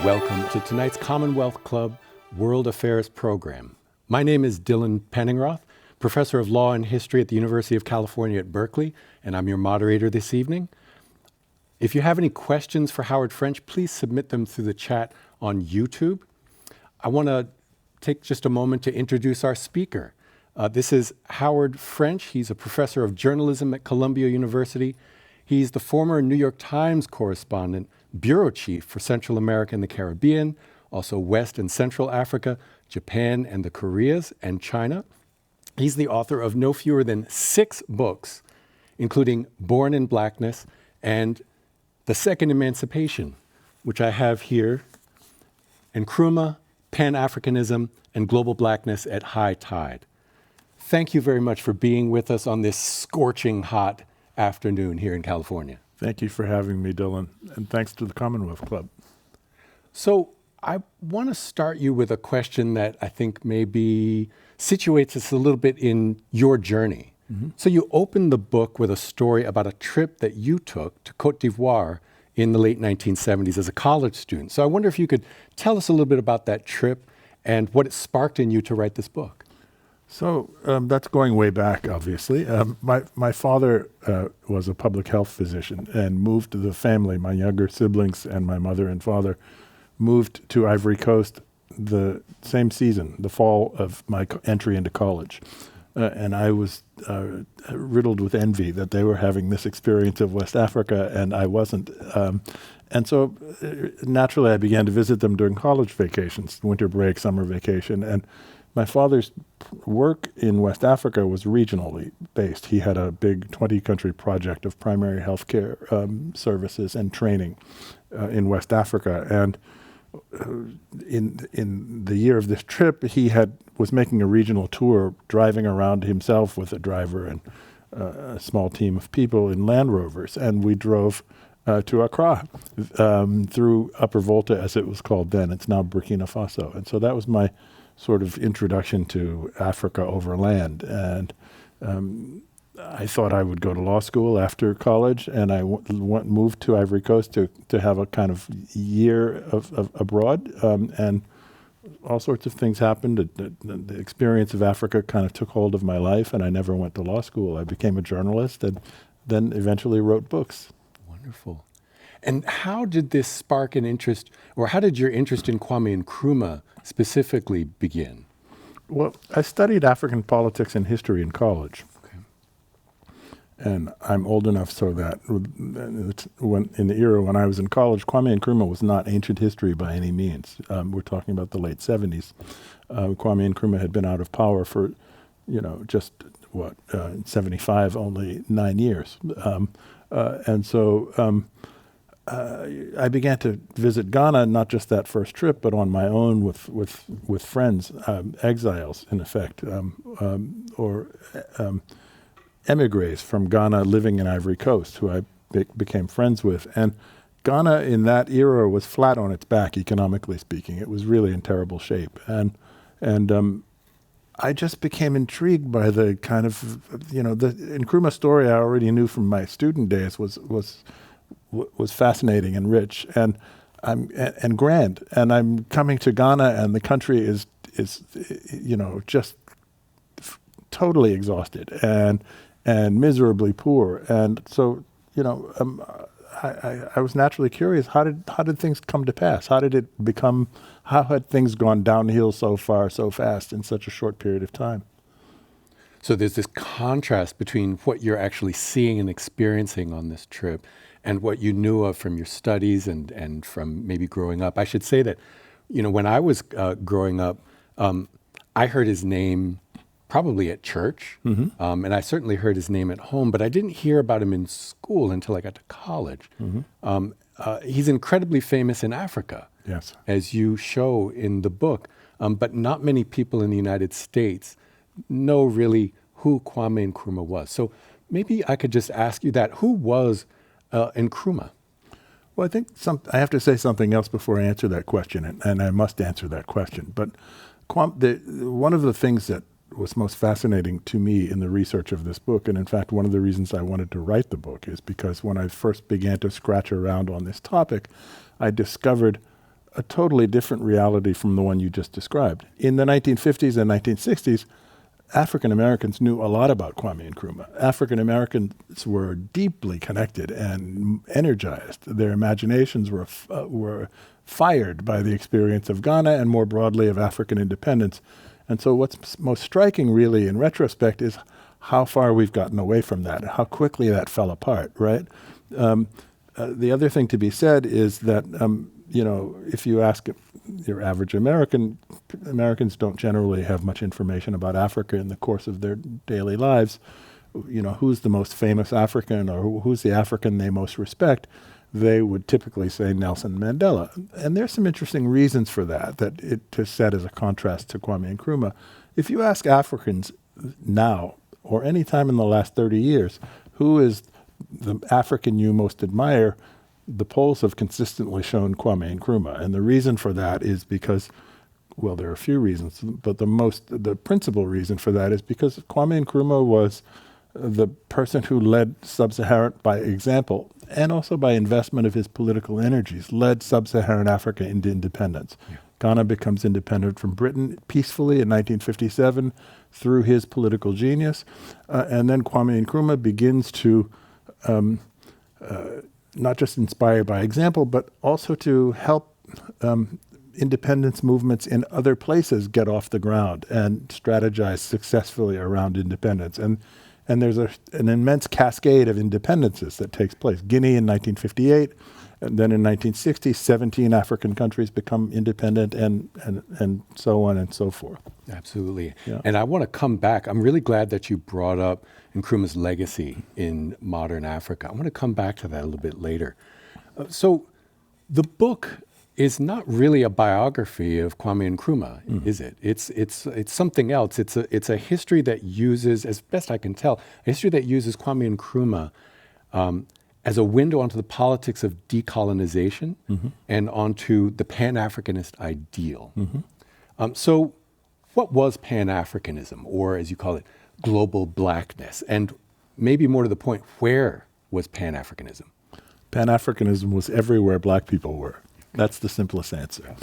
welcome to tonight's Commonwealth Club World Affairs program. My name is Dylan Penningroth, Professor of Law and History at the University of California at Berkeley, and I'm your moderator this evening. If you have any questions for Howard French, please submit them through the chat on YouTube. I want to take just a moment to introduce our speaker. This is Howard French. He's a professor of journalism at Columbia University. He's the former New York Times correspondent, bureau chief for Central America and the Caribbean, also West and Central Africa, Japan and the Koreas, and China. He's the author of no fewer than 6 books, including Born in Blackness and The Second Emancipation, which I have here, Nkrumah, Pan-Africanism, and Global Blackness at High Tide. Thank you very much for being with us on this scorching hot afternoon here in California. Thank you for having me, Dylan, and thanks to the Commonwealth Club. So I want to start you with a question that I think maybe situates us a little bit in your journey. Mm-hmm. So you opened the book with a story about a trip that you took to Cote d'Ivoire in the late 1970s as a college student. So I wonder if you could tell us a little bit about that trip and what it sparked in you to write this book. So that's going way back, obviously. My father was a public health physician and moved the family, my younger siblings and my mother and father, moved to Ivory Coast the same season, the fall of my entry into college. And I was riddled with envy that they were having this experience of West Africa and I wasn't. And so naturally I began to visit them during college vacations, winter break, summer vacation. And my father's work in West Africa was regionally based. He had a big 20-country project of primary health care services and training in West Africa. And in the year of this trip, he was making a regional tour, driving around himself with a driver and a small team of people in Land Rovers. And we drove to Accra through Upper Volta, as it was called then. It's now Burkina Faso. And so that was my sort of introduction to Africa over land. And I thought I would go to law school after college, and I moved to Ivory Coast to have a kind of year of abroad, and all sorts of things happened. The experience of Africa kind of took hold of my life, and I never went to law school. I became a journalist and then eventually wrote books. Wonderful. And how did this spark an interest, or how did your interest in Kwame Nkrumah specifically begin? Well, I studied African politics and history in college. Okay. And I'm old enough so that in the era when I was in college, Kwame Nkrumah was not ancient history by any means. We're talking about the late 70s. Kwame Nkrumah had been out of power for, just 75, only 9 years. And so I began to visit Ghana, not just that first trip, but on my own with friends, exiles in effect, or emigres from Ghana living in Ivory Coast, who I became friends with. And Ghana in that era was flat on its back, economically speaking. It was really in terrible shape. And I just became intrigued by the kind of, the Nkrumah story I already knew from my student days was fascinating and rich and grand. And I'm coming to Ghana, and the country is just totally exhausted and miserably poor. And so I was naturally curious. How did things come to pass? How had things gone downhill so far, so fast in such a short period of time? So there's this contrast between what you're actually seeing and experiencing on this trip and what you knew of from your studies and from maybe growing up. I should say that, when I was growing up, I heard his name probably at church, mm-hmm. And I certainly heard his name at home, but I didn't hear about him in school until I got to college. Mm-hmm. He's incredibly famous in Africa, yes, as you show in the book, but not many people in the United States know really who Kwame Nkrumah was. So maybe I could just ask you that. Who was Nkrumah? Well, I think I have to say something else before I answer that question, and I must answer that question. But one of the things that was most fascinating to me in the research of this book, and in fact one of the reasons I wanted to write the book, is because when I first began to scratch around on this topic, I discovered a totally different reality from the one you just described. In the 1950s and 1960s, African Americans knew a lot about Kwame Nkrumah. African Americans were deeply connected and energized. Their imaginations were fired by the experience of Ghana and more broadly of African independence. And so what's most striking really in retrospect is how far we've gotten away from that, how quickly that fell apart, right? The other thing to be said is that, if you ask your average Americans don't generally have much information about Africa in the course of their daily lives. Who's the most famous African or who's the African they most respect? They would typically say Nelson Mandela. And there's some interesting reasons for that to set as a contrast to Kwame Nkrumah. If you ask Africans now, or any time in the last 30 years, who is the African you most admire, the polls have consistently shown Kwame Nkrumah. And the reason for that is because, well, there are a few reasons, but the principal reason for that is because Kwame Nkrumah was the person who led Sub-Saharan, by example, and also by investment of his political energies, led Sub-Saharan Africa into independence. Yeah. Ghana becomes independent from Britain peacefully in 1957 through his political genius. And then Kwame Nkrumah begins to not just inspire by example, but also to help independence movements in other places get off the ground and strategize successfully around independence. And there's an immense cascade of independences that takes place. Guinea in 1958, and then in 1960, 17 African countries become independent, and so on and so forth. Absolutely. Yeah. And I want to come back. I'm really glad that you brought up Nkrumah's legacy in modern Africa. I want to come back to that a little bit later. So the book is not really a biography of Kwame Nkrumah, is it? It's something else. It's a history that uses, as best I can tell, a history that uses Kwame Nkrumah as a window onto the politics of decolonization and onto the Pan-Africanist ideal. So what was Pan-Africanism, or as you call it, global blackness? And maybe more to the point, where was Pan-Africanism? Pan-Africanism was everywhere black people were. That's the simplest answer.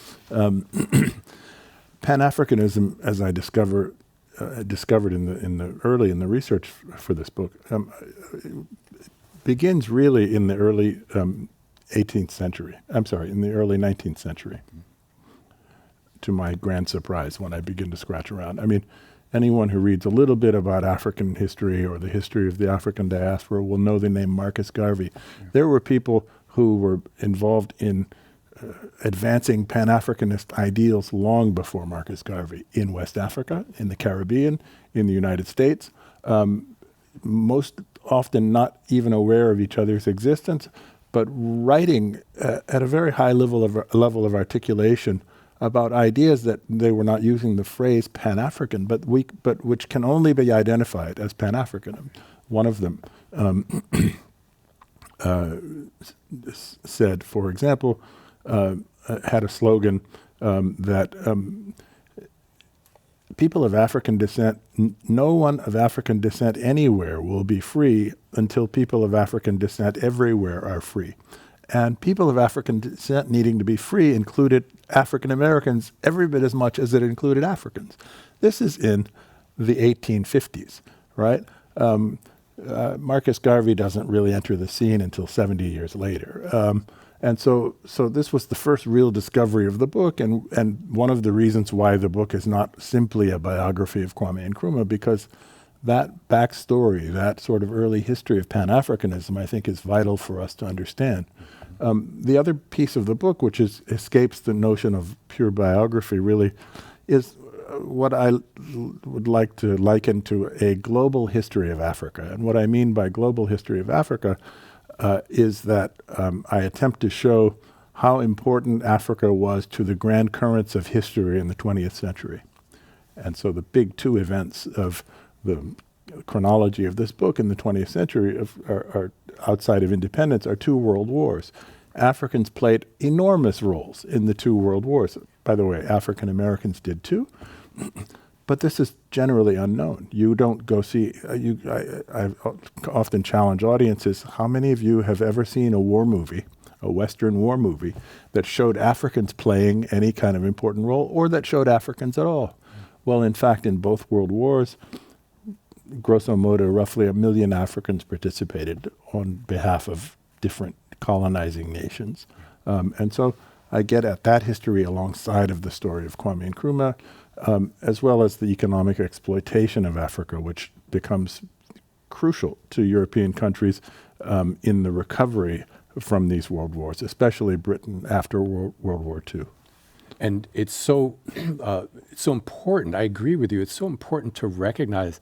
Pan-Africanism, as I discovered in the research for this book, begins really in the early 18th century. I'm sorry, in the early 19th century. To my grand surprise, when I begin to scratch around. I mean, anyone who reads a little bit about African history or the history of the African diaspora will know the name Marcus Garvey. Yeah. There were people who were involved in advancing Pan-Africanist ideals long before Marcus Garvey in West Africa, in the Caribbean, in the United States, most often not even aware of each other's existence, but writing at a very high level of articulation about ideas that they were not using the phrase Pan-African, but which can only be identified as Pan-African. One of them said, for example, had a slogan that people of African descent, no one of African descent anywhere will be free until people of African descent everywhere are free. And people of African descent needing to be free included African Americans every bit as much as it included Africans. This is in the 1850s, right? Marcus Garvey doesn't really enter the scene until 70 years later. And so this was the first real discovery of the book, and one of the reasons why the book is not simply a biography of Kwame Nkrumah, because that backstory, that sort of early history of Pan-Africanism, I think is vital for us to understand. The other piece of the book, which escapes the notion of pure biography really, is what I would like to liken to a global history of Africa. And what I mean by global history of Africa is that I attempt to show how important Africa was to the grand currents of history in the 20th century. And so the big two events of the chronology of this book in the 20th century are outside of independence are two world wars. Africans played enormous roles in the two world wars. By the way, African Americans did too. But this is generally unknown. You don't go see, I often challenge audiences, how many of you have ever seen a war movie a Western war movie that showed Africans playing any kind of important role or that showed Africans at all. Well, in fact, in both world wars, grosso modo, roughly 1 million Africans participated on behalf of different colonizing nations. And so I get at that history alongside of the story of Kwame Nkrumah, as well as the economic exploitation of Africa, which becomes crucial to European countries in the recovery from these world wars, especially Britain after World War II. And it's so important. I agree with you. It's so important to recognize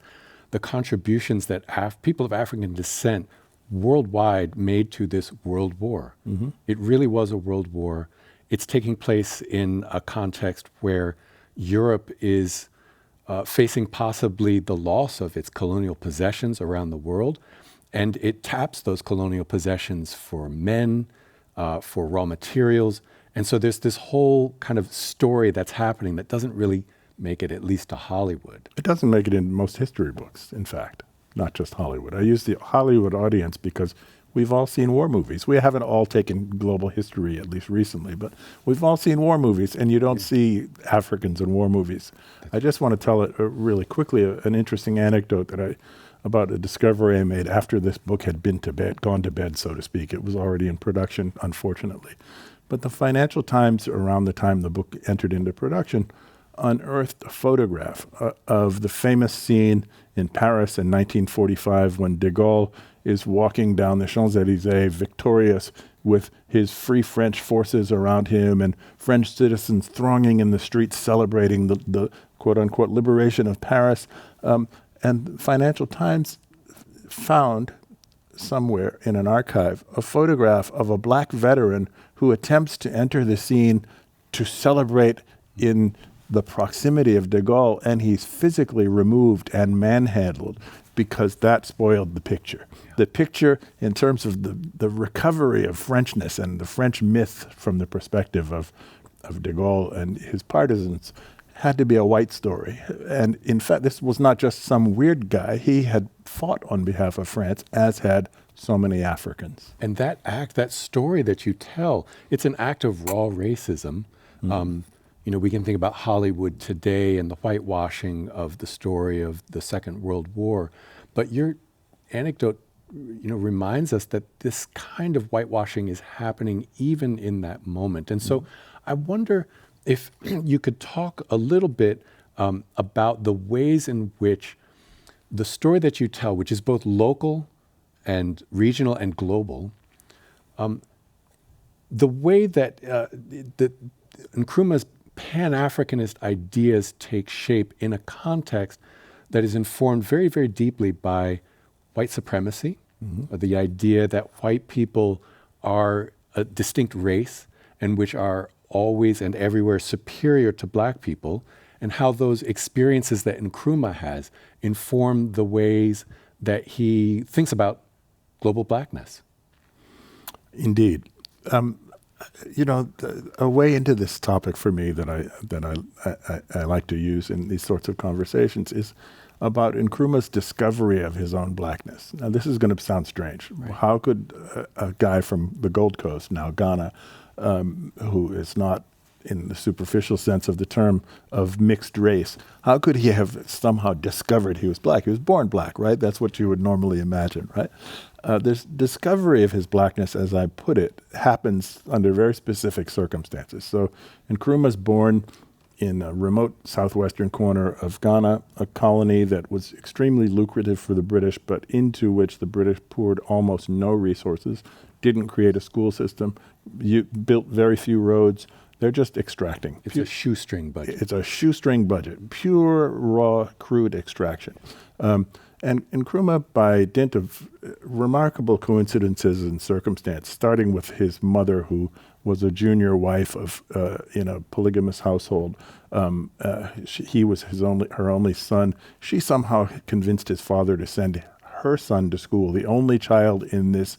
the contributions that people of African descent worldwide made to this world war. Mm-hmm. It really was a world war. It's taking place in a context where Europe is facing possibly the loss of its colonial possessions around the world, and it taps those colonial possessions for men, for raw materials. And so there's this whole kind of story that's happening that doesn't really make it at least to Hollywood. It doesn't make it in most history books, in fact, not just Hollywood. I use the Hollywood audience because we've all seen war movies. We haven't all taken global history, at least recently, but we've all seen war movies, and you don't see Africans in war movies. I just want to tell it really quickly, an interesting anecdote about a discovery I made after this book had gone to bed, so to speak. It was already in production, unfortunately. But the Financial Times, around the time the book entered into production, unearthed a photograph of the famous scene in Paris in 1945 when de Gaulle is walking down the Champs-Élysées victorious with his Free French forces around him and French citizens thronging in the streets celebrating the quote-unquote liberation of Paris. And the Financial Times found somewhere in an archive a photograph of a black veteran who attempts to enter the scene to celebrate in the proximity of de Gaulle, and he's physically removed and manhandled because that spoiled the picture. Yeah. The picture, in terms of the recovery of Frenchness and the French myth from the perspective of de Gaulle and his partisans, had to be a white story. And in fact, this was not just some weird guy. He had fought on behalf of France, as had so many Africans. And that story that you tell, it's an act of raw racism. Mm. We can think about Hollywood today and the whitewashing of the story of the Second World War. But your anecdote, reminds us that this kind of whitewashing is happening even in that moment. And so I wonder if you could talk a little bit about the ways in which the story that you tell, which is both local and regional and global, the way that Nkrumah's Pan-Africanist ideas take shape in a context that is informed very, very deeply by white supremacy, the idea that white people are a distinct race and which are always and everywhere superior to black people, and how those experiences that Nkrumah has inform the ways that he thinks about global blackness. Indeed. A way into this topic for me that I like to use in these sorts of conversations is about Nkrumah's discovery of his own blackness. Now, this is going to sound strange. Right. How could a guy from the Gold Coast, now Ghana, who is not in the superficial sense of the term of mixed race, how could he have somehow discovered he was black? He was born black, right? That's what you would normally imagine, right? This discovery of his blackness, as I put it, happens under very specific circumstances. So Nkrumah's born in a remote southwestern corner of Ghana, a colony that was extremely lucrative for the British, but into which the British poured almost no resources, didn't create a school system, built very few roads. They're just extracting. It's a shoestring budget. It's a shoestring budget, pure, raw, crude extraction. And Nkrumah, by dint of remarkable coincidences and circumstance, starting with his mother, who was a junior wife of in a polygamous household, he was her only son. She somehow convinced his father to send her son to school, the only child in this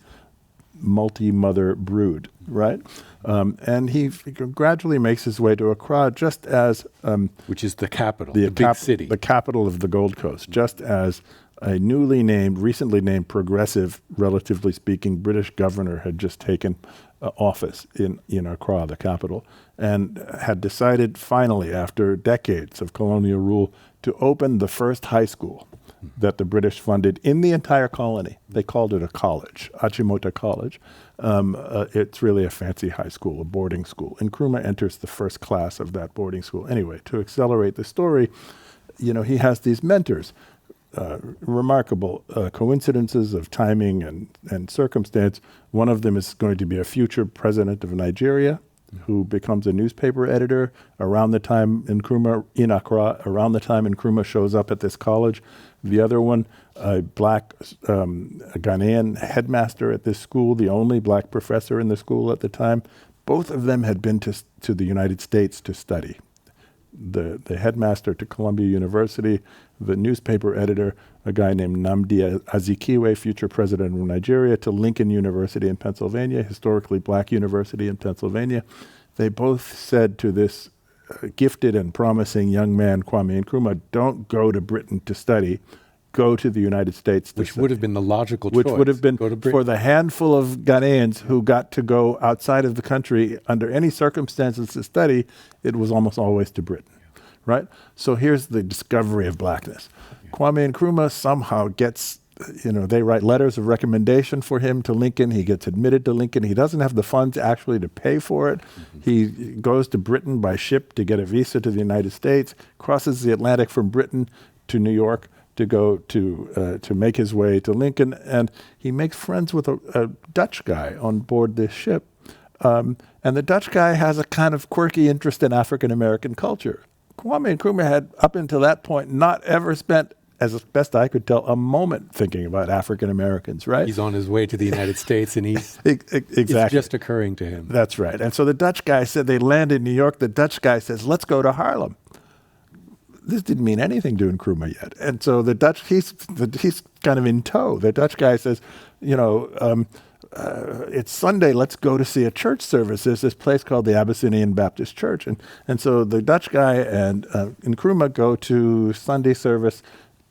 multi-mother brood, right? And he gradually makes his way to Accra, just as which is the capital, the big city, the capital of the Gold Coast, just as a recently named progressive, relatively speaking, British governor had just taken office in Accra, the capital, and had decided finally, after decades of colonial rule, to open the first high school that the British funded in the entire colony. They called it a college, Achimota College. It's really a fancy high school, a boarding school. Nkrumah enters the first class of that boarding school. Anyway, to accelerate the story, he has these mentors. Remarkable coincidences of timing and circumstance. One of them is going to be a future president of Nigeria, who becomes a newspaper editor around the time in Accra, around the time Nkrumah shows up at this college. The other one, a black Ghanaian headmaster at this school, the only black professor in the school at the time. Both of them had been to the United States to study. The headmaster to Columbia University, the newspaper editor, a guy named Nnamdi Azikiwe, future president of Nigeria, to Lincoln University in Pennsylvania, historically black university in Pennsylvania. They both said to this gifted and promising young man, Kwame Nkrumah, don't go to Britain to study, go to the United States to Which study. would have been the logical choice. Which would have been Go to Britain. for the handful of Ghanaians who got to go outside of the country under any circumstances to study, it was almost always to Britain, right? So here's the discovery of blackness. Kwame Nkrumah somehow gets, they write letters of recommendation for him to Lincoln. He gets admitted to Lincoln. He doesn't have the funds actually to pay for it. He goes to Britain by ship to get a visa to the United States, crosses the Atlantic from Britain to New York to go to make his way to Lincoln, and he makes friends with a Dutch guy on board this ship. And the Dutch guy has a kind of quirky interest in African American culture. Kwame Nkrumah had, up until that point, not ever spent, as best I could tell, a moment thinking about African Americans, right? He's on his way to the United States, and Exactly. it's just occurring to him. That's right. And so the Dutch guy said, they land in New York. The Dutch guy says, let's go to Harlem. This didn't mean anything to Nkrumah yet. And so the Dutch, he's kind of in tow. The Dutch guy says, it's Sunday, let's go to see a church service. There's this place called the Abyssinian Baptist Church. And so the Dutch guy and Nkrumah go to Sunday service.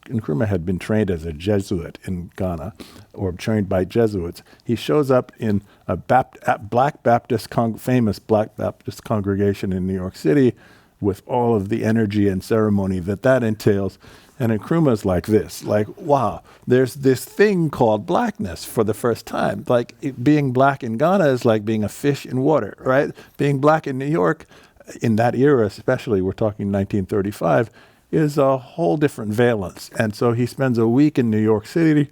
Nkrumah had been trained as a Jesuit in Ghana, or trained by Jesuits. He shows up in a famous Black Baptist congregation in New York City with all of the energy and ceremony that entails. And Nkrumah's like this, wow, there's this thing called blackness for the first time. Being black in Ghana is like being a fish in water, right? Being black in New York, in that era especially, we're talking 1935, is a whole different valence. And so he spends a week in New York City.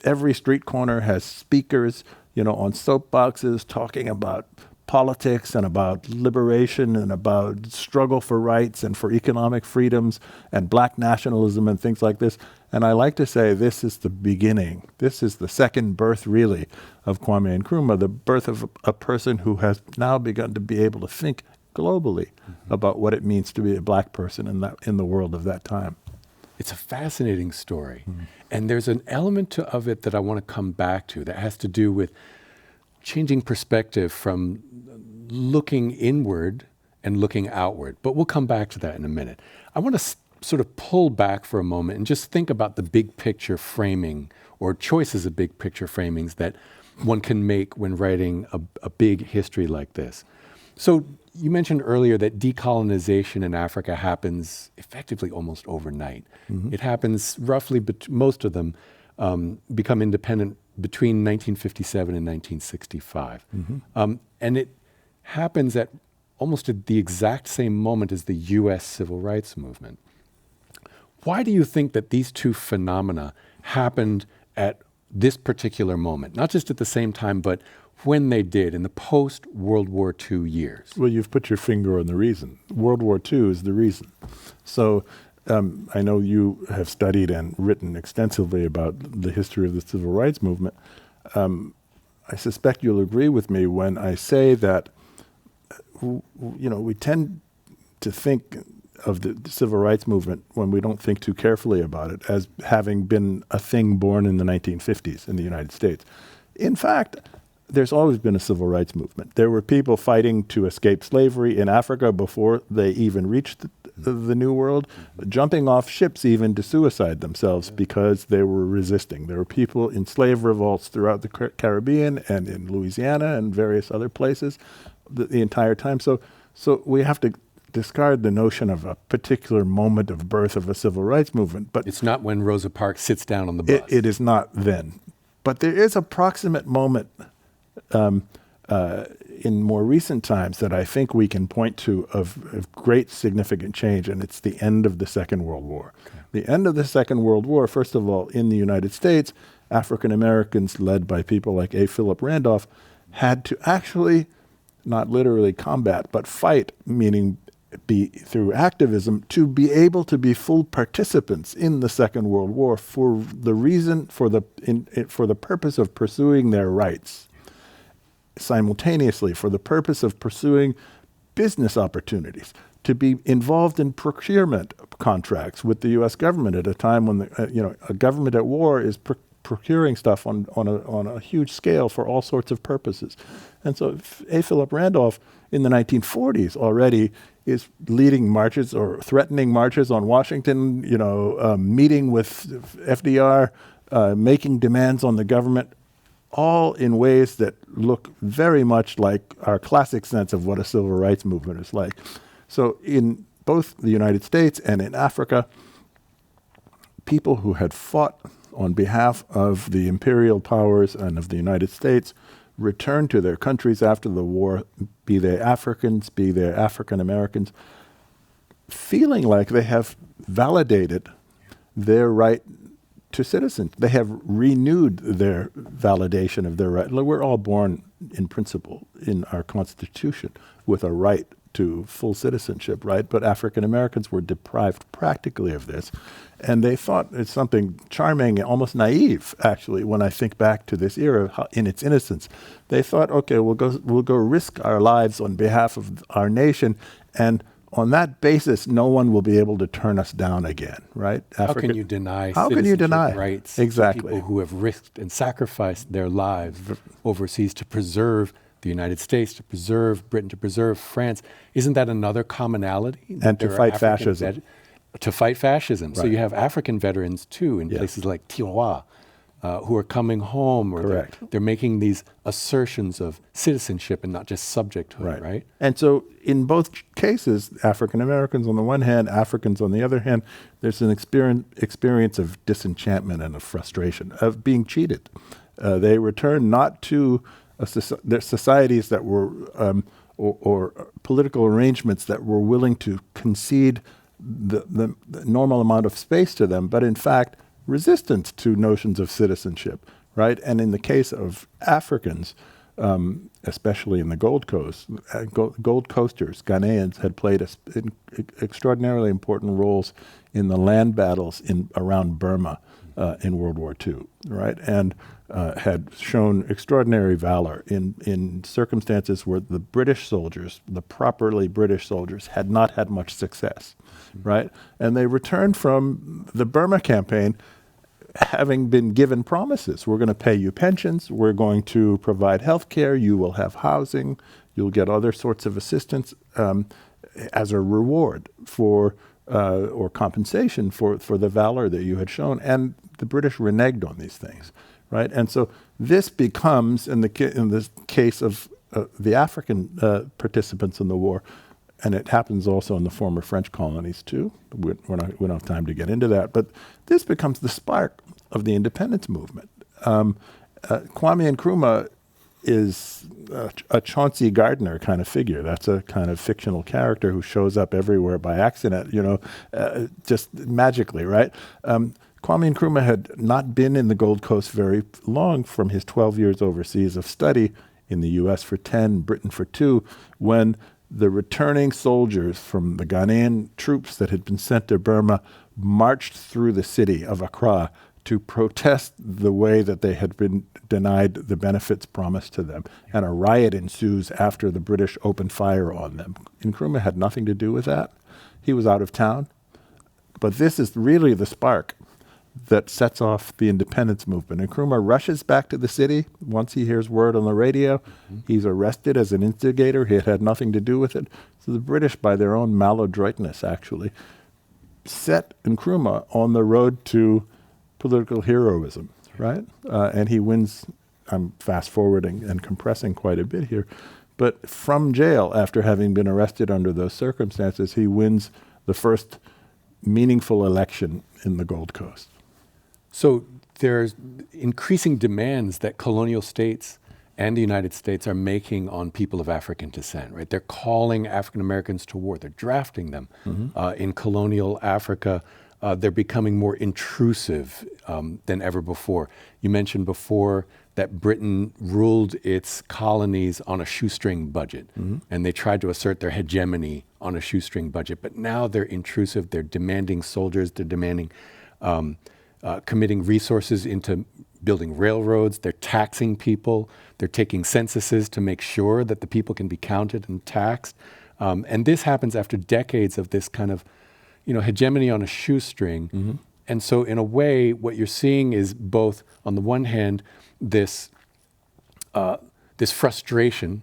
Every street corner has speakers, on soapboxes talking about politics and about liberation and about struggle for rights and for economic freedoms and black nationalism and things like this. And I like to say this is the beginning. This is the second birth, really, of Kwame Nkrumah, the birth of a person who has now begun to be able to think globally about what it means to be a black person in the world of that time. It's a fascinating story. And there's an element of it that I want to come back to that has to do with changing perspective from looking inward and looking outward. But we'll come back to that in a minute. I want to sort of pull back for a moment and just think about the big picture framing or choices of big picture framings that one can make when writing a big history like this. So you mentioned earlier that decolonization in Africa happens effectively almost overnight. It happens roughly, most of them become independent between 1957 and 1965. And it happens at almost at the exact same moment as the U.S. Civil Rights Movement. Why do you think that these two phenomena happened at this particular moment? Not just at the same time, but when they did, in the post-World War II years? Well, you've put your finger on the reason. World War II is the reason. So I know you have studied and written extensively about the history of the Civil Rights Movement. I suspect you'll agree with me when I say that, we tend to think of the Civil Rights Movement, when we don't think too carefully about it, as having been a thing born in the 1950s in the United States. In fact, there's always been a civil rights movement. There were people fighting to escape slavery in Africa before they even reached the New World, jumping off ships even to suicide themselves because they were resisting. There were people in slave revolts throughout the Caribbean and in Louisiana and various other places the entire time. So we have to discard the notion of a particular moment of birth of a civil rights movement. But it's not when Rosa Parks sits down on the bus. It is not then. But there is a proximate moment in more recent times that I think we can point to of great significant change, and it's the end of the Second World War. Okay. The end of the Second World War, first of all, in the United States, African Americans, led by people like A. Philip Randolph, had to actually, not literally combat, but fight, meaning be through activism, to be able to be full participants in the Second World War for the reason, for the purpose of pursuing their rights. Simultaneously, for the purpose of pursuing business opportunities, to be involved in procurement contracts with the U.S. government at a time when a government at war is procuring stuff on a huge scale for all sorts of purposes. And so A. Philip Randolph in the 1940s already is leading marches or threatening marches on Washington, meeting with FDR, making demands on the government, all in ways that look very much like our classic sense of what a civil rights movement is like. So in both the United States and in Africa, people who had fought on behalf of the imperial powers and of the United States returned to their countries after the war, be they Africans, be they African Americans, feeling like they have validated their right to citizenship. They have renewed their validation of their right. We're all born in principle in our Constitution with a right to full citizenship, right? But African Americans were deprived practically of this. And they thought it's something charming, almost naive, actually, when I think back to this era in its innocence. They thought, okay, we'll go risk our lives on behalf of our nation, and on that basis, no one will be able to turn us down again, right? How can you deny rights exactly to people who have risked and sacrificed their lives overseas to preserve the United States, to preserve Britain, to preserve France? Isn't that another commonality? And to fight fascism. To fight fascism. Right. So you have African veterans, too, in yes. places like Tiroir, who are coming home, or they're making these assertions of citizenship and not just subjecthood, right? And so in both cases, African Americans on the one hand, Africans on the other hand, there's an experience of disenchantment and of frustration, of being cheated. They return not to their societies that were, or political arrangements that were willing to concede the normal amount of space to them, but in fact, resistant to notions of citizenship, right? And in the case of Africans, especially in the Gold Coast, Gold Coasters, Ghanaians had played extraordinarily important roles in the land battles around Burma in World War II, right? And had shown extraordinary valor in circumstances where the British soldiers, the properly British soldiers, had not had much success, right? And they returned from the Burma campaign having been given promises. We're going to pay you pensions. We're going to provide health care. You will have housing. You'll get other sorts of assistance as a reward for or compensation for the valor that you had shown. And the British reneged on these things, right? And so this becomes, in the case of the African participants in the war, and it happens also in the former French colonies too. We don't have time to get into that, but this becomes the spark of the independence movement. Kwame Nkrumah is a Chauncey Gardner kind of figure. That's a kind of fictional character who shows up everywhere by accident, just magically, right? Kwame Nkrumah had not been in the Gold Coast very long from his 12 years overseas of study, in the U.S. for 10, Britain for 2, when the returning soldiers from the Ghanaian troops that had been sent to Burma marched through the city of Accra to protest the way that they had been denied the benefits promised to them. And a riot ensues after the British opened fire on them. Nkrumah had nothing to do with that. He was out of town. But this is really the spark that sets off the independence movement. Nkrumah rushes back to the city once he hears word on the radio. He's arrested as an instigator. He had nothing to do with it. So the British, by their own maladroitness, actually, set Nkrumah on the road to political heroism, right? And he wins. I'm fast forwarding and compressing quite a bit here. But from jail, after having been arrested under those circumstances, he wins the first meaningful election in the Gold Coast. So there's increasing demands that colonial states and the United States are making on people of African descent, right? They're calling African Americans to war. They're drafting them. In colonial Africa, they're becoming more intrusive than ever before. You mentioned before that Britain ruled its colonies on a shoestring budget, and they tried to assert their hegemony on a shoestring budget. But now they're intrusive. They're demanding soldiers. They're demanding committing resources into building railroads. They're taxing people. They're taking censuses to make sure that the people can be counted and taxed. And this happens after decades of this kind of, hegemony on a shoestring. And so in a way, what you're seeing is both, on the one hand, this frustration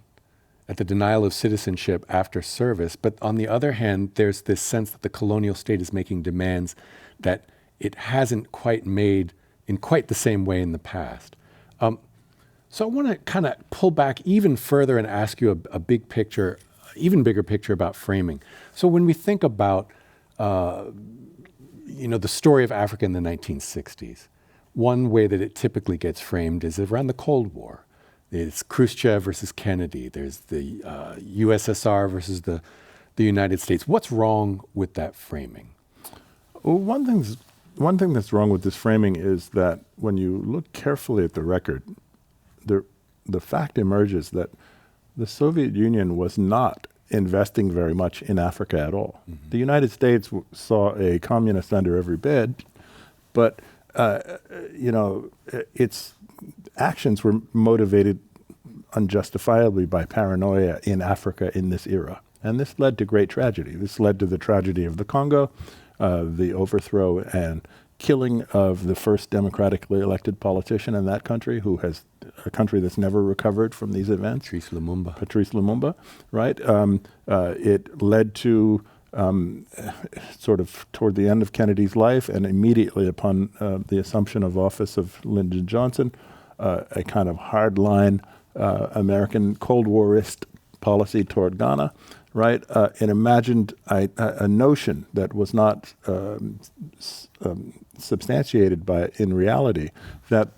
at the denial of citizenship after service, but on the other hand, there's this sense that the colonial state is making demands that it hasn't quite made in quite the same way in the past. So I want to kind of pull back even further and ask you a big picture, even bigger picture about framing. So when we think about the story of Africa in the 1960s, one way that it typically gets framed is around the Cold War. It's Khrushchev versus Kennedy. There's the USSR versus the United States. What's wrong with that framing? Well, one thing that's wrong with this framing is that when you look carefully at the record, the fact emerges that the Soviet Union was not investing very much in Africa at all. The United States saw a communist under every bed, but its actions were motivated unjustifiably by paranoia in Africa in this era. And this led to great tragedy. This led to the tragedy of the Congo, the overthrow and killing of the first democratically elected politician in that country, who has a country that's never recovered from these events. Patrice Lumumba. Patrice Lumumba, right? It led to sort of toward the end of Kennedy's life and immediately upon the assumption of office of Lyndon Johnson, a kind of hardline American Cold Warist policy toward Ghana, right? It imagined a notion that was not substantiated in reality, that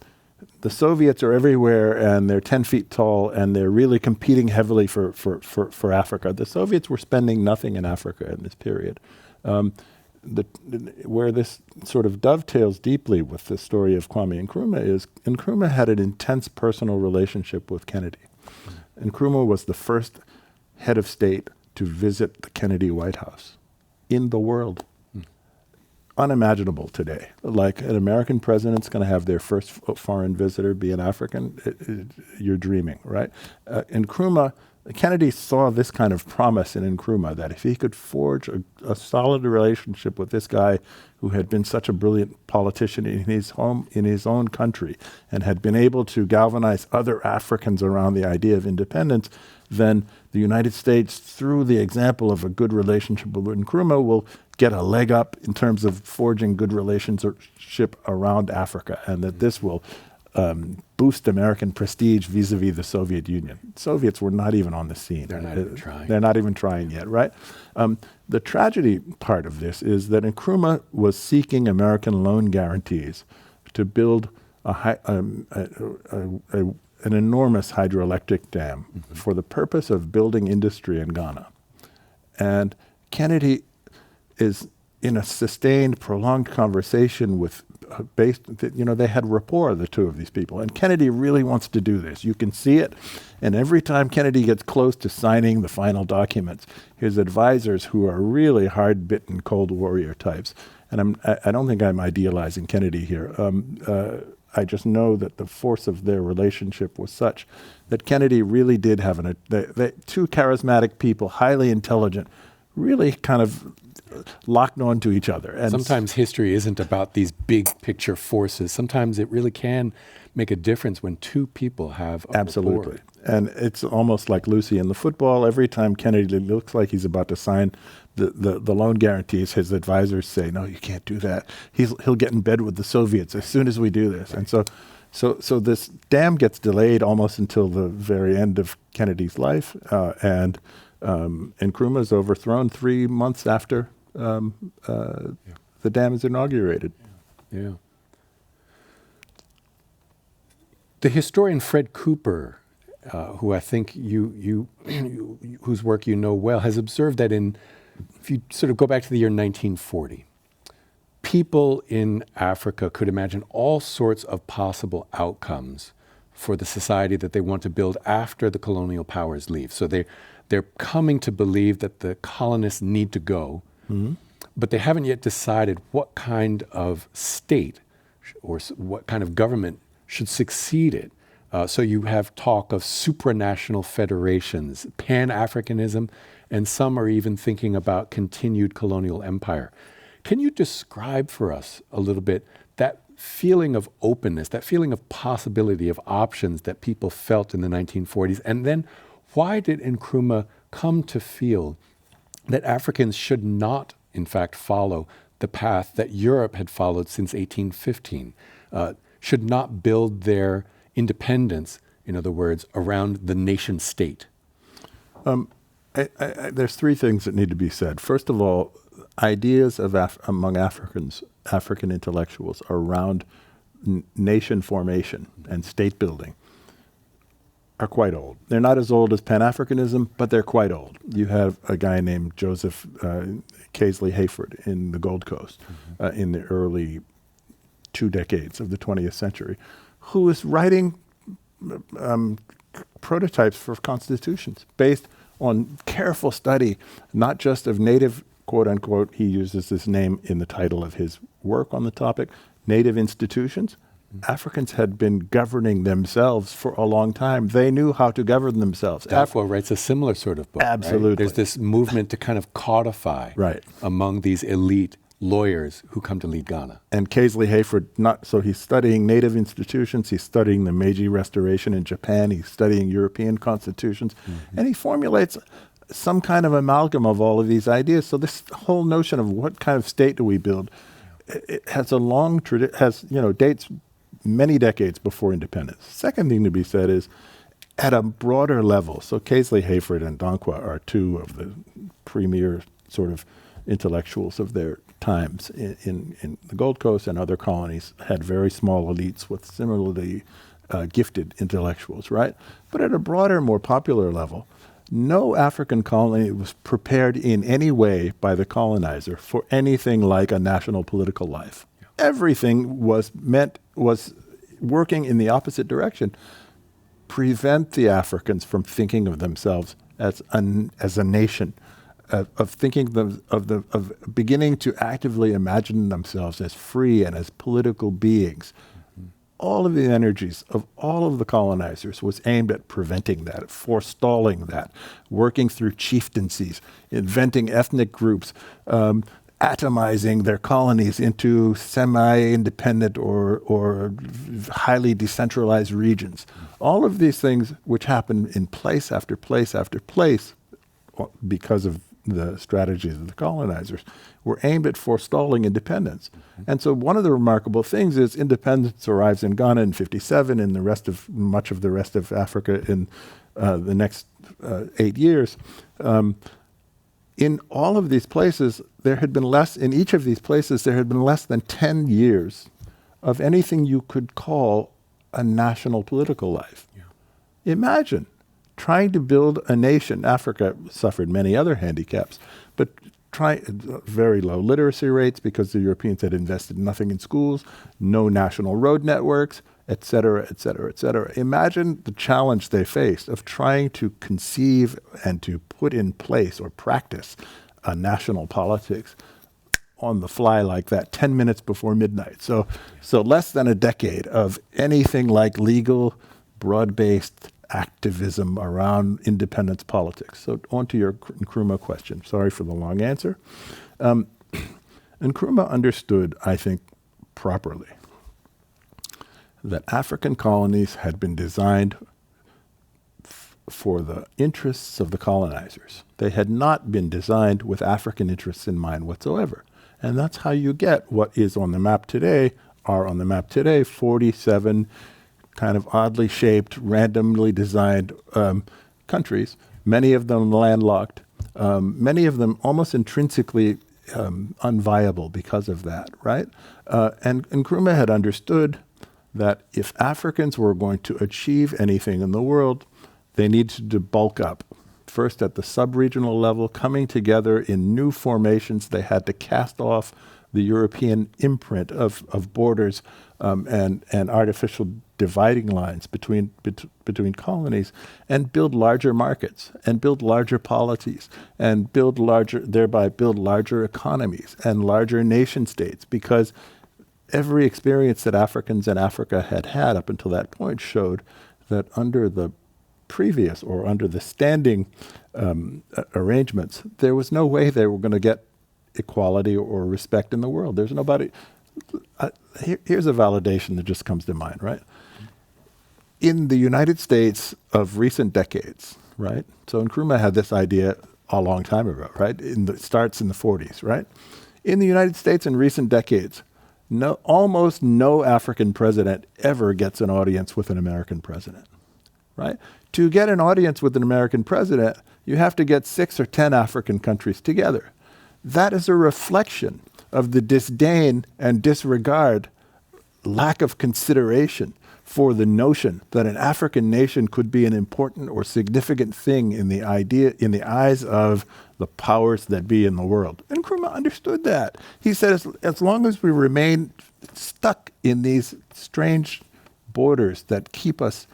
the Soviets are everywhere and they're 10 feet tall and they're really competing heavily for Africa. The Soviets were spending nothing in Africa in this period. Where this sort of dovetails deeply with the story of Kwame Nkrumah is Nkrumah had an intense personal relationship with Kennedy. Nkrumah was the first head of state to visit the Kennedy White House in the world. Unimaginable today. Like an American president's going to have their first foreign visitor be an African, you're dreaming, right? Nkrumah, Kennedy saw this kind of promise in Nkrumah, that if he could forge a solid relationship with this guy who had been such a brilliant politician in his own country, and had been able to galvanize other Africans around the idea of independence, then the United States, through the example of a good relationship with Nkrumah, will get a leg up in terms of forging good relationship around Africa, and that this will boost American prestige vis-a-vis the Soviet Union. Soviets were not even on the scene. They're not even trying. They're not even trying yet, right? The tragedy part of this is that Nkrumah was seeking American loan guarantees to build an enormous hydroelectric dam for the purpose of building industry in Ghana. And Kennedy is in a sustained, prolonged conversation with they had rapport, the two of these people. And Kennedy really wants to do this. You can see it. And every time Kennedy gets close to signing the final documents, his advisors, who are really hard-bitten Cold Warrior types, and I don't think I'm idealizing Kennedy here, I just know that the force of their relationship was such that Kennedy really did have two charismatic people, highly intelligent, really kind of locked onto each other. And Sometimes history isn't about these big picture forces. Sometimes it really can make a difference when two people have a absolutely. rapport. And it's almost like Lucy in the football. Every time Kennedy looks like he's about to sign the loan guarantees, his advisors say, no, you can't do that. He'll get in bed with the Soviets as soon as we do this. And so this dam gets delayed almost until the very end of Kennedy's life. And Nkrumah is overthrown 3 months after the dam is inaugurated. Yeah. The historian Fred Cooper, who I think whose work you know well, has observed that if you sort of go back to the year 1940, people in Africa could imagine all sorts of possible outcomes for the society that they want to build after the colonial powers leave. So they're coming to believe that the colonists need to go, but they haven't yet decided what kind of state or what kind of government should succeed it. So you have talk of supranational federations, Pan-Africanism, and some are even thinking about continued colonial empire. Can you describe for us a little bit that feeling of openness, that feeling of possibility, of options that people felt in the 1940s? And then why did Nkrumah come to feel that Africans should not, in fact, follow the path that Europe had followed since 1815, should not build their independence, in other words, around the nation state? There's three things that need to be said. First of all, ideas among African intellectuals around nation formation and state building are quite old. They're not as old as Pan-Africanism, but they're quite old. You have a guy named Joseph Casely Hayford in the Gold Coast in the early 2 decades of the 20th century, who was writing prototypes for constitutions based on careful study, not just of native, quote unquote, he uses this name in the title of his work on the topic, native institutions. Africans had been governing themselves for a long time. They knew how to govern themselves. Dafwa writes a similar sort of book. Absolutely. Right? There's this movement to kind of codify among these elite lawyers who come to lead Ghana. And Casely Hayford, so he's studying native institutions, he's studying the Meiji Restoration in Japan, he's studying European constitutions, and he formulates some kind of amalgam of all of these ideas. So this whole notion of what kind of state do we build, it has a long tradition, dates many decades before independence. Second thing to be said is, at a broader level, so Casely Hayford and Dankwa are two of the premier sort of intellectuals of their times in the Gold Coast, and other colonies had very small elites with similarly gifted intellectuals, right? But at a broader, more popular level, no African colony was prepared in any way by the colonizer for anything like a national political life. Yeah. Everything was working in the opposite direction. Prevent the Africans from thinking of themselves as a nation, of thinking of beginning to actively imagine themselves as free and as political beings. All of the energies of all of the colonizers was aimed at preventing that, forestalling that, working through chieftaincies, inventing ethnic groups, atomizing their colonies into semi-independent or highly decentralized regions. All of these things, which happen in place after place after place because of the strategies of the colonizers, were aimed at forestalling independence. And so one of the remarkable things is independence arrives in Ghana in 1957 and much of the rest of Africa in the next 8 years. In all of these places, in each of these places, there had been less than 10 years of anything you could call a national political life. Yeah. Imagine trying to build a nation. Africa suffered many other handicaps, but very low literacy rates because the Europeans had invested nothing in schools, no national road networks, et cetera, et cetera, et cetera. Imagine the challenge they faced of trying to conceive and to put in place or practice a national politics on the fly like that 10 minutes before midnight. So less than a decade of anything like legal, broad-based activism around independence politics. So on to your Nkrumah question. Sorry for the long answer. Nkrumah understood, I think, properly that African colonies had been designed for the interests of the colonizers. They had not been designed with African interests in mind whatsoever. And that's how you get what is on the map today, 47 kind of oddly shaped, randomly designed countries, many of them landlocked, many of them almost intrinsically unviable because of that, right? And Nkrumah had understood that if Africans were going to achieve anything in the world, they needed to bulk up. First at the sub-regional level, coming together in new formations. They had to cast off the European imprint of borders and artificial dividing lines between colonies, and build larger markets, and build larger polities, and thereby build larger economies and larger nation states, because every experience that Africans in Africa had had up until that point showed that under the previous or under the standing arrangements, there was no way they were going to get equality or respect in the world. There's nobody. Here's a validation that just comes to mind, right? In the United States of recent decades, right? So Nkrumah had this idea a long time ago, right? It starts in the 40s, right? In the United States in recent decades, almost no African president ever gets an audience with an American president, right? To get an audience with an American president, you have to get 6 or 10 African countries together. That is a reflection of the disdain and disregard, lack of consideration for the notion that an African nation could be an important or significant thing in the eyes of the powers that be in the world. And Nkrumah understood that. He said, as long as we remain stuck in these strange borders that keep us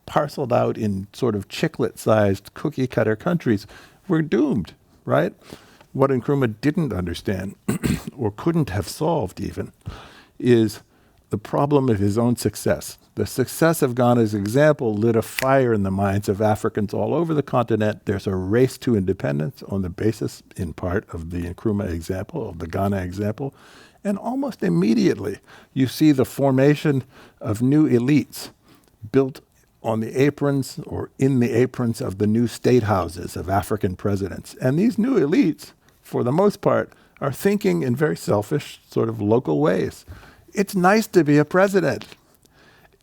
parceled out in sort of chiclet-sized cookie-cutter countries, we're doomed, right? What Nkrumah didn't understand, or couldn't have solved even, is the problem of his own success. The success of Ghana's example lit a fire in the minds of Africans all over the continent. There's a race to independence on the basis, in part, of the Nkrumah example, of the Ghana example. And almost immediately, you see the formation of new elites built on the aprons or in the aprons of the new state houses of African presidents. And these new elites, for the most part, are thinking in very selfish, sort of local ways. It's nice to be a president.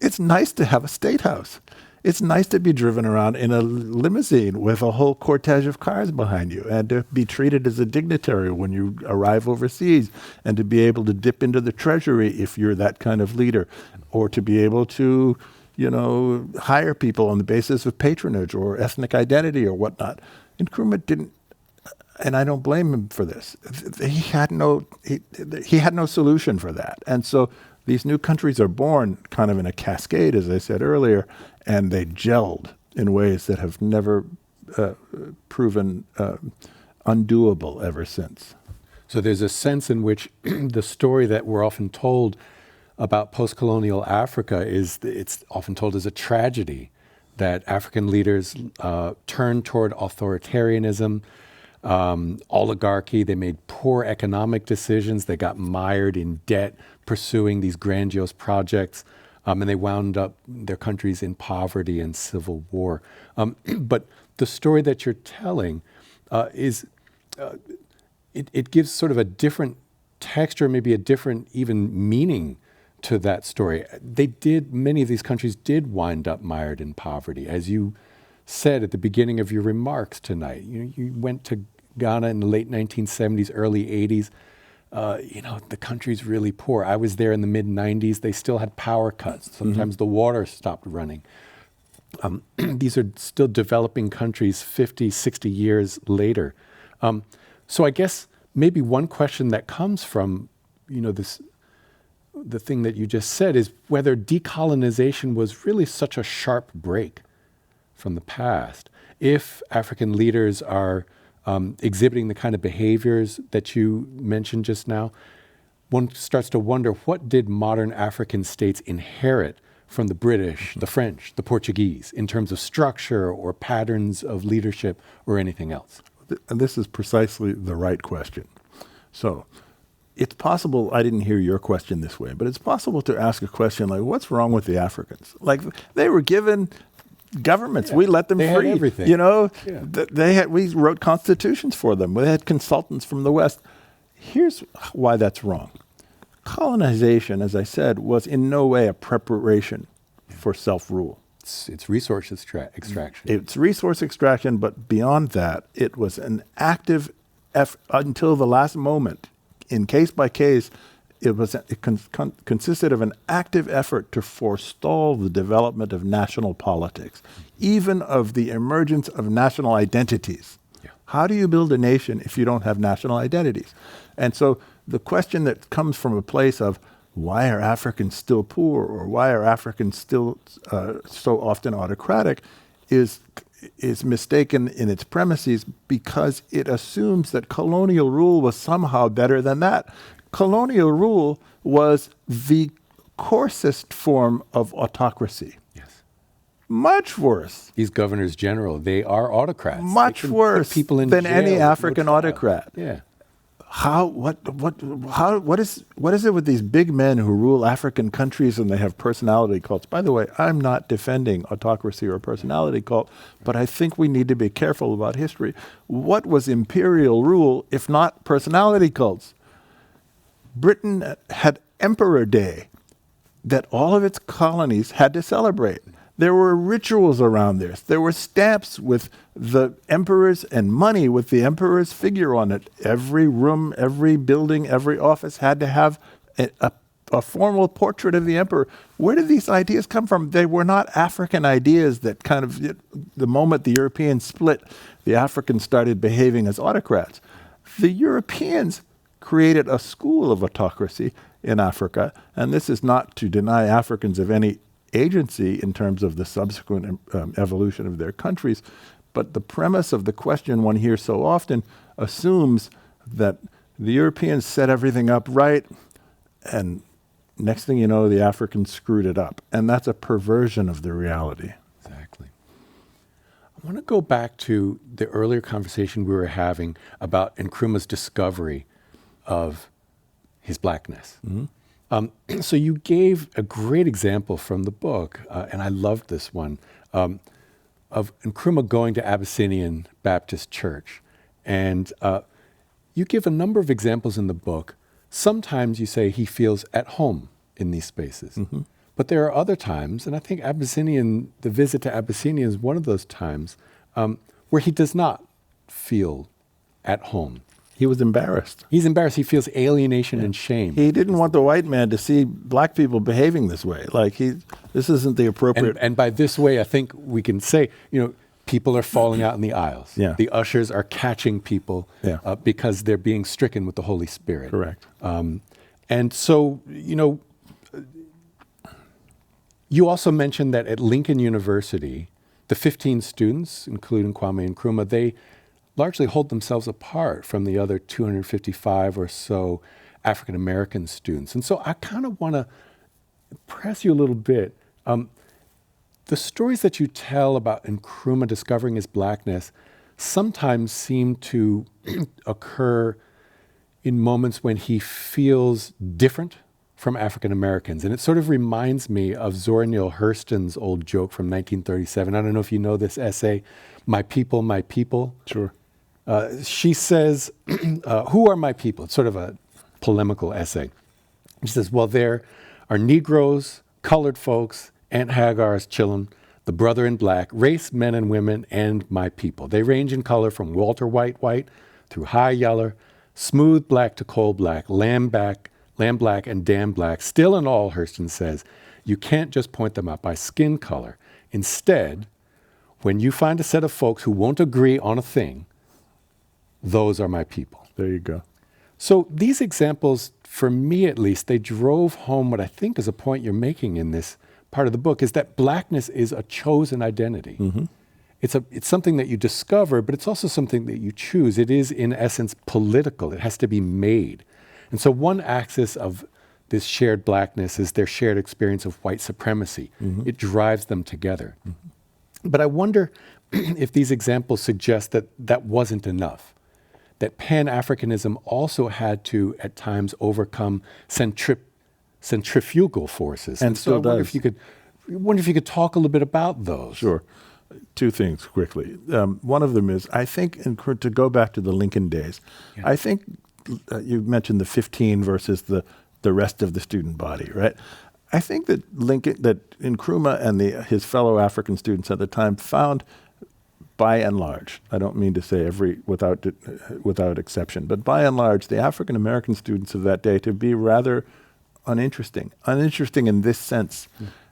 It's nice to have a state house. It's nice to be driven around in a limousine with a whole cortege of cars behind you, and to be treated as a dignitary when you arrive overseas, and to be able to dip into the treasury if you're that kind of leader, or to be able to, hire people on the basis of patronage or ethnic identity or whatnot. And Nkrumah didn't, and I don't blame him for this. He had no solution for that. And so these new countries are born kind of in a cascade, as I said earlier, and they gelled in ways that have never proven undoable ever since. So there's a sense in which the story that we're often told about post-colonial Africa it's often told as a tragedy, that African leaders turned toward authoritarianism, oligarchy. They made poor economic decisions. They got mired in debt pursuing these grandiose projects, and they wound up their countries in poverty and civil war. But the story that you're telling it gives sort of a different texture, maybe a different even meaning to that story. Many of these countries did wind up mired in poverty. As you said at the beginning of your remarks tonight, you went to Ghana in the late 1970s, early 80s. The country's really poor. I was there in the mid-90s. They still had power cuts. Sometimes the water stopped running. These are still developing countries 50, 60 years later. So I guess maybe one question that comes from, the thing that you just said is whether decolonization was really such a sharp break from the past. If African leaders are exhibiting the kind of behaviors that you mentioned just now, one starts to wonder, what did modern African states inherit from the British, the French, the Portuguese, in terms of structure or patterns of leadership or anything else? And this is precisely the right question. So it's possible, I didn't hear your question this way, but it's possible to ask a question like, what's wrong with the Africans? Like, they were given governments. Yeah. We let them They had free. everything. You know, Yeah. we wrote constitutions for them. We had consultants from the West. Here's why that's wrong. Colonization, as I said, was in no way a preparation for self-rule. It's resource extraction. It's resource extraction, but beyond that, it was an active effort until the last moment. In case by case, it consisted of an active effort to forestall the development of national politics, even of the emergence of national identities. Yeah. How do you build a nation if you don't have national identities? And so the question that comes from a place of why are Africans still poor, or why are Africans still so often autocratic, is mistaken in its premises, because it assumes that colonial rule was somehow better than that. Colonial rule was the coarsest form of autocracy. Yes. Much worse. These governors general, they are autocrats. Much They can worse put people in than jail any with no African trial. autocrat. Yeah. What is it with these big men who rule African countries and they have personality cults? By the way, I'm not defending autocracy or personality cult, but I think we need to be careful about history. What was imperial rule if not personality cults? Britain had Emperor Day that all of its colonies had to celebrate. There were rituals around this. There were stamps with the emperors and money with the emperor's figure on it. Every room, every building, every office had to have a formal portrait of the emperor. Where did these ideas come from? They were not African ideas that kind of, the moment the Europeans split, the Africans started behaving as autocrats. The Europeans created a school of autocracy in Africa, and this is not to deny Africans of any agency in terms of the subsequent evolution of their countries, but the premise of the question one hears so often assumes that the Europeans set everything up right, and next thing you know, the Africans screwed it up. And that's a perversion of the reality. Exactly. I want to go back to the earlier conversation we were having about Nkrumah's discovery of his blackness. Mm-hmm. So you gave a great example from the book, and I loved this one, of Nkrumah going to Abyssinian Baptist Church. And you give a number of examples in the book. Sometimes you say he feels at home in these spaces. Mm-hmm. But there are other times, and I think the visit to Abyssinia is one of those times, where he does not feel at home. He was embarrassed. He's embarrassed. He feels alienation and shame. He didn't want the white man to see black people behaving this way. Like, this isn't the appropriate. And by this way, I think we can say, people are falling out in the aisles. Yeah. The ushers are catching people because they're being stricken with the Holy Spirit. Correct. And so, you also mentioned that at Lincoln University, the 15 students, including Kwame Nkrumah, they largely hold themselves apart from the other 255 or so African American students. And so I kind of want to press you a little bit. The stories that you tell about Nkrumah discovering his blackness sometimes seem to occur in moments when he feels different from African Americans. And it sort of reminds me of Zora Neale Hurston's old joke from 1937. I don't know if you know this essay, My People, My People. Sure. She says, who are my people? It's sort of a polemical essay. She says, well, there are Negroes, colored folks, Aunt Hagar's chillin', the brother in black, race, men and women, and my people. They range in color from Walter White through high yeller, smooth black to coal black, lamb black, and damn black. Still in all, Hurston says, you can't just point them out by skin color. Instead, when you find a set of folks who won't agree on a thing, those are my people. There you go. So these examples, for me at least, they drove home what I think is a point you're making in this part of the book, is that blackness is a chosen identity. Mm-hmm. It's something that you discover, but it's also something that you choose. It is, in essence, political. It has to be made. And so one axis of this shared blackness is their shared experience of white supremacy. Mm-hmm. It drives them together. Mm-hmm. But I wonder if these examples suggest that that wasn't enough, that Pan-Africanism also had to, at times, overcome centrifugal forces. And still I wonder does. if you could talk a little bit about those. Sure. Two things quickly. One of them is, I think, to go back to the Lincoln days, I think you mentioned the 15 versus the rest of the student body, right? I think that Nkrumah and his fellow African students at the time found, by and large, I don't mean to say without exception, but by and large, the African American students of that day to be rather uninteresting in this sense.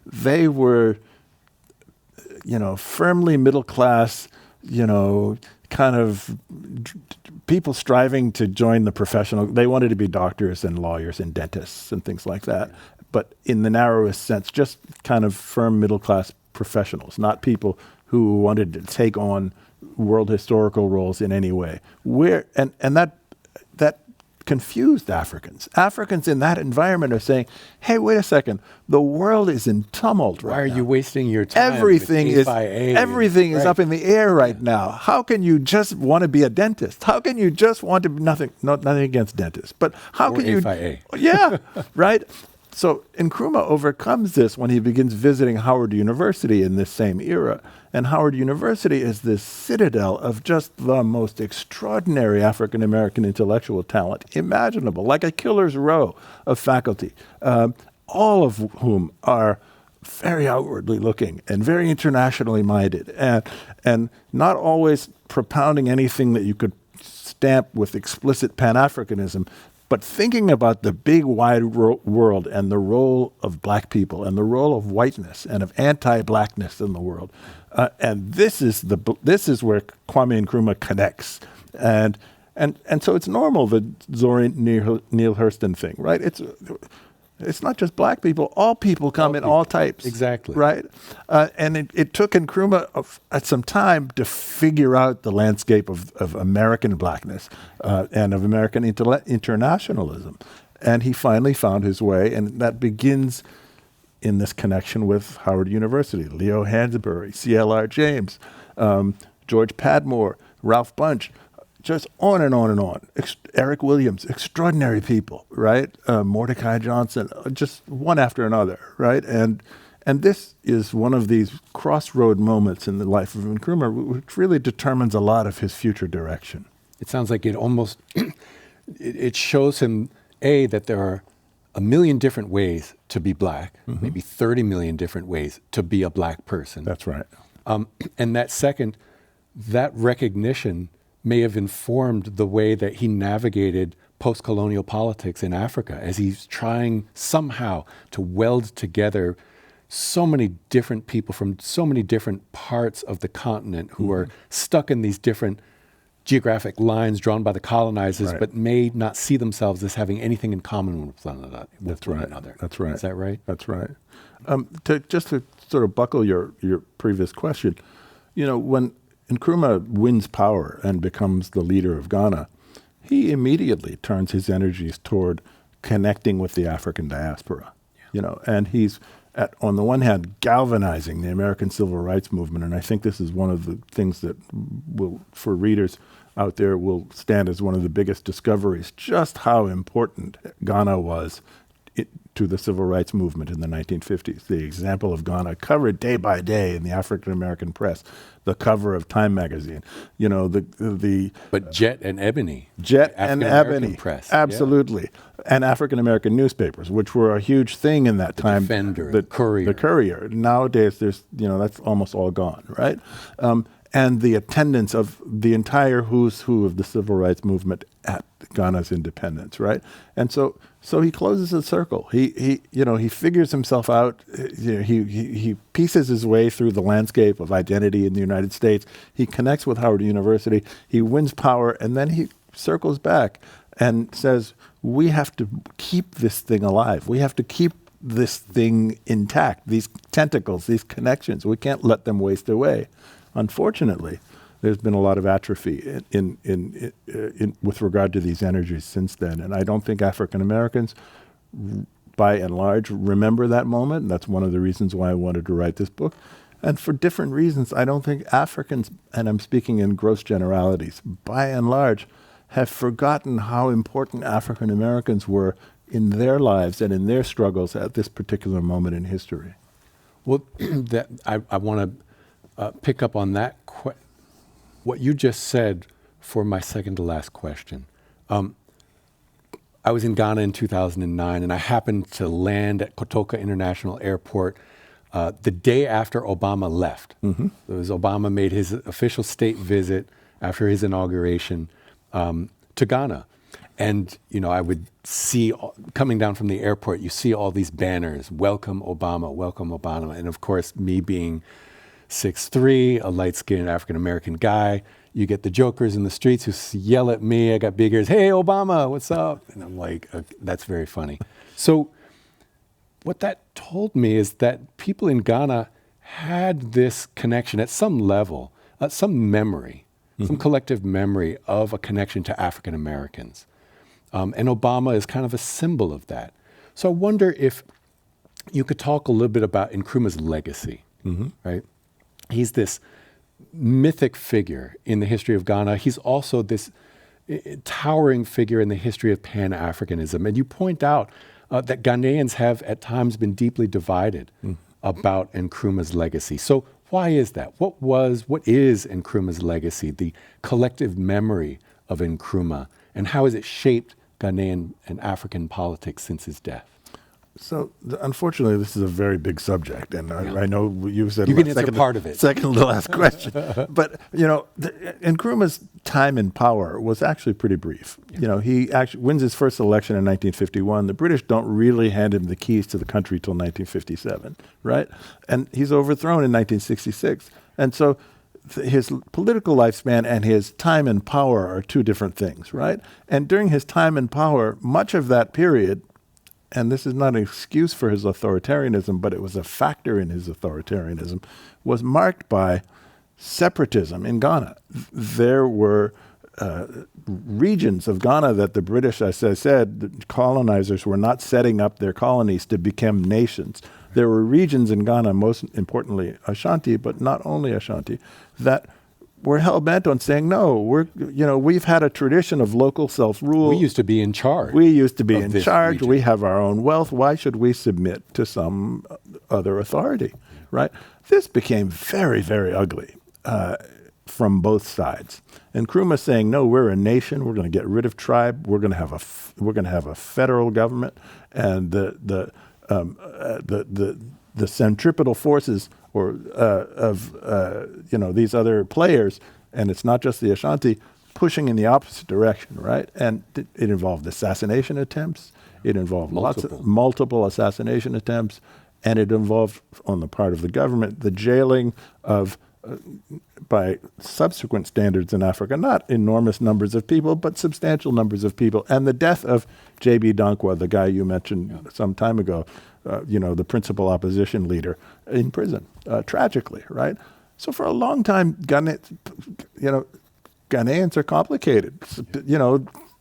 They were, firmly middle class, kind of people striving to join the professional. They wanted to be doctors and lawyers and dentists and things like that. But in the narrowest sense, just kind of firm middle class professionals, not people who wanted to take on world historical roles in any way. And that confused Africans. Africans in that environment are saying, hey, wait a second, the world is in tumult right now. Why are you wasting your time? Everything is Right. up in the air right now. How can you just want to be a dentist? How can you just want to be nothing against dentists, but how Or can you FIA. Yeah, right? So Nkrumah overcomes this when he begins visiting Howard University in this same era. And Howard University is this citadel of just the most extraordinary African American intellectual talent imaginable, like a killer's row of faculty, all of whom are very outwardly looking and very internationally minded, and not always propounding anything that you could stamp with explicit Pan-Africanism, but thinking about the big wide world and the role of black people and the role of whiteness and of anti-blackness in the world. And this is where Kwame Nkrumah connects. And so it's normal, the Zora Neale Hurston thing, right? It's not just black people. All people come in all types. Exactly. Right? And it took Nkrumah at some time to figure out the landscape of American blackness and of American internationalism. And he finally found his way, and that begins in this connection with Howard University, Leo Hansberry, C.L.R. James, George Padmore, Ralph Bunche, just on and on and on. Eric Williams, extraordinary people, right? Mordecai Johnson, just one after another, right? And this is one of these crossroad moments in the life of Nkrumah, which really determines a lot of his future direction. It sounds like it almost, it shows him, that there are a million different ways to be black, maybe 30 million different ways to be a black person. That's right. And that recognition may have informed the way that he navigated post-colonial politics in Africa as he's trying somehow to weld together so many different people from so many different parts of the continent who are stuck in these different geographic lines drawn by the colonizers, but may not see themselves as having anything in common with one another. That's right. That's right. Is that right? That's right. Just to sort of buckle your previous question, when Nkrumah wins power and becomes the leader of Ghana, he immediately turns his energies toward connecting with the African diaspora. And he's on the one hand galvanizing the American civil rights movement, and I think this is one of the things that will, for readers out there, will stand as one of the biggest discoveries, just how important Ghana was to the civil rights movement in the 1950s. The example of Ghana covered day by day in the African American press, the cover of Time magazine, But Jet and Ebony. Jet and African-American Ebony, press. absolutely, and African American newspapers, which were a huge thing in that time. Defender, the Courier. The Courier. Nowadays, there's that's almost all gone, right? And the attendance of the entire who's who of the civil rights movement at Ghana's independence, right? And so he closes the circle. He figures himself out. He pieces his way through the landscape of identity in the United States. He connects with Howard University. He wins power, and then he circles back and says, we have to keep this thing alive. We have to keep this thing intact, these tentacles, these connections. We can't let them waste away. Unfortunately, there's been a lot of atrophy in with regard to these energies since then. And I don't think African Americans, by and large, remember that moment. And that's one of the reasons why I wanted to write this book. And for different reasons, I don't think Africans, and I'm speaking in gross generalities, by and large, have forgotten how important African Americans were in their lives and in their struggles at this particular moment in history. Well, I want to pick up on that, what you just said for my second to last question. I was in Ghana in 2009, and I happened to land at Kotoka International Airport the day after Obama left. Mm-hmm. It was Obama made his official state visit after his inauguration to Ghana. And, I would see, coming down from the airport, you see all these banners, welcome Obama, welcome Obama. And of course, me being 6'3", a light-skinned African-American guy, you get the jokers in the streets who yell at me. I got big ears, hey, Obama, what's up? And I'm like, that's very funny. So what that told me is that people in Ghana had this connection at some level, some memory, some collective memory of a connection to African Americans. And Obama is kind of a symbol of that. So I wonder if you could talk a little bit about Nkrumah's legacy, right? He's this mythic figure in the history of Ghana. He's also this towering figure in the history of Pan-Africanism. And you point out that Ghanaians have at times been deeply divided about Nkrumah's legacy. So why is that? What is Nkrumah's legacy, the collective memory of Nkrumah, and how has it shaped Ghanaian and African politics since his death? So, unfortunately, this is a very big subject, and I know you said you can answer part of it. Second to last question. But Nkrumah's time in power was actually pretty brief. He actually wins his first election in 1951. The British don't really hand him the keys to the country till 1957, right? And he's overthrown in 1966, and so his political lifespan and his time in power are two different things, right? And during his time in power, much of that period, and this is not an excuse for his authoritarianism, but it was a factor in his authoritarianism, was marked by separatism in Ghana. There were regions of Ghana that the British, as I said, the colonizers were not setting up their colonies to become nations. There were regions in Ghana, most importantly Ashanti, but not only Ashanti, that were hell-bent on saying, no, we've had a tradition of local self-rule. We used to be in charge. We used to be in charge. Region. We have our own wealth. Why should we submit to some other authority, right? This became very, very ugly from both sides. And Nkrumah saying, no, we're a nation. We're going to get rid of tribe. We're going to have a federal government, and the centripetal forces of these other players, and it's not just the Ashanti, pushing in the opposite direction, right? And it involved assassination attempts. It involved multiple assassination attempts, and it involved, on the part of the government, the jailing of, by subsequent standards in Africa, not enormous numbers of people, but substantial numbers of people, and the death of J.B. Dankwa, the guy you mentioned some time ago, the principal opposition leader, in prison, tragically, right? So for a long time, Ghanaians are complicated.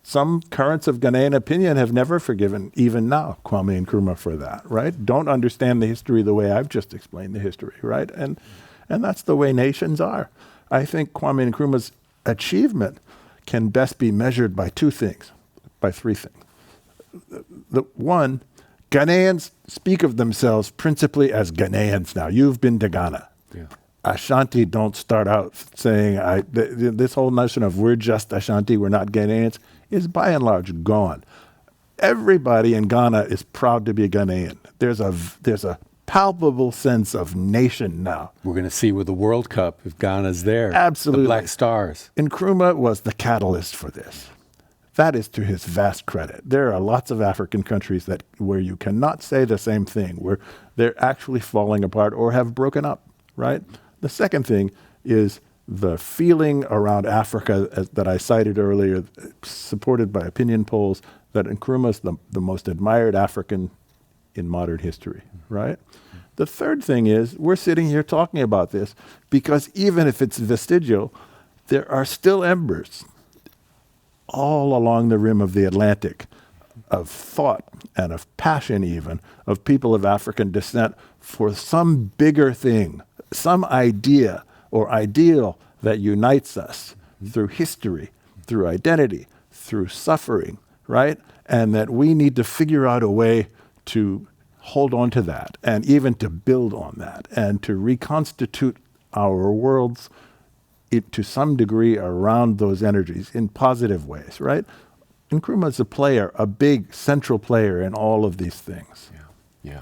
Some currents of Ghanaian opinion have never forgiven, even now, Kwame Nkrumah for that, right? Don't understand the history the way I've just explained the history, right? And that's the way nations are. I think Kwame Nkrumah's achievement can best be measured by three things. The one, Ghanaians speak of themselves principally as Ghanaians now. You've been to Ghana. Yeah. Ashanti don't start out saying, this whole notion of we're just Ashanti, we're not Ghanaians, is by and large gone. Everybody in Ghana is proud to be Ghanaian. There's a palpable sense of nation now. We're going to see with the World Cup if Ghana's there. Absolutely. The Black Stars. Nkrumah was the catalyst for this. That is to his vast credit. There are lots of African countries where you cannot say the same thing, where they're actually falling apart or have broken up, right? The second thing is the feeling around Africa that I cited earlier, supported by opinion polls, that Nkrumah is the most admired African in modern history, right? The third thing is we're sitting here talking about this because even if it's vestigial, there are still embers all along the rim of the Atlantic of thought and of passion even of people of African descent for some bigger thing, some idea or ideal that unites us through history, through identity, through suffering, right? And that we need to figure out a way to hold on to that and even to build on that and to reconstitute our worlds to some degree around those energies in positive ways, right? Nkrumah is a player, a big central player in all of these things. Yeah.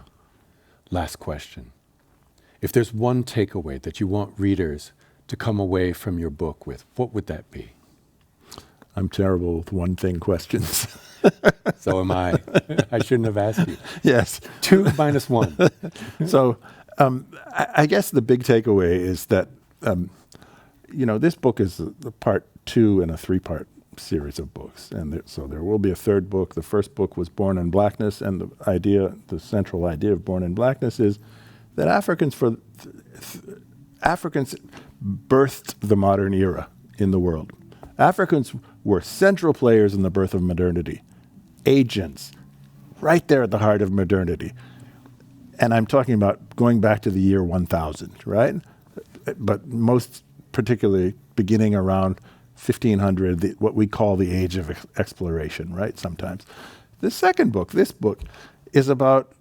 Last question. If there's one takeaway that you want readers to come away from your book with, what would that be? I'm terrible with one thing questions. So am I. I shouldn't have asked you. Yes. 2 minus 1. So I guess the big takeaway is that, this book is the part 2 in a 3-part series of books. And so there will be a 3rd book. The first book was Born in Blackness. And the central idea of Born in Blackness is that Africans birthed the modern era in the world. Africans were central players in the birth of modernity, agents, right there at the heart of modernity. And I'm talking about going back to the year 1000, right? But most particularly beginning around 1500, what we call the age of exploration, right, sometimes. The second book, this book, is about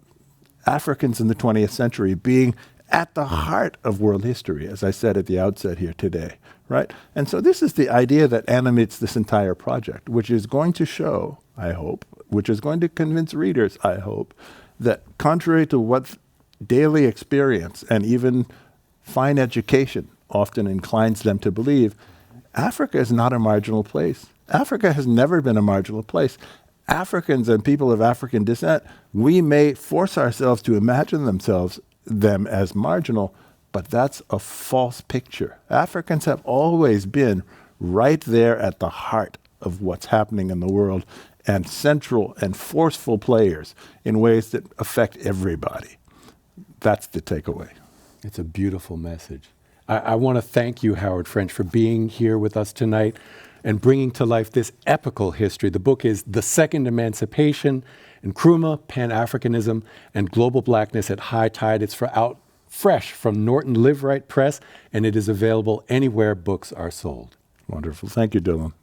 Africans in the 20th century being at the heart of world history, as I said at the outset here today, right? And so this is the idea that animates this entire project, which is going to show, I hope, which is going to convince readers, I hope, that contrary to what daily experience and even fine education often inclines them to believe, Africa is not a marginal place. Africa has never been a marginal place. Africans and people of African descent, we may force ourselves to imagine them as marginal, but that's a false picture. Africans have always been right there at the heart of what's happening in the world and central and forceful players in ways that affect everybody. That's the takeaway. It's a beautiful message. I want to thank you, Howard French, for being here with us tonight and bringing to life this epical history. The book is The Second Emancipation, Nkrumah, Pan-Africanism, and Global Blackness at High Tide. It's out fresh from Norton Liveright Press, and it is available anywhere books are sold. Wonderful. Thank you, Dylan.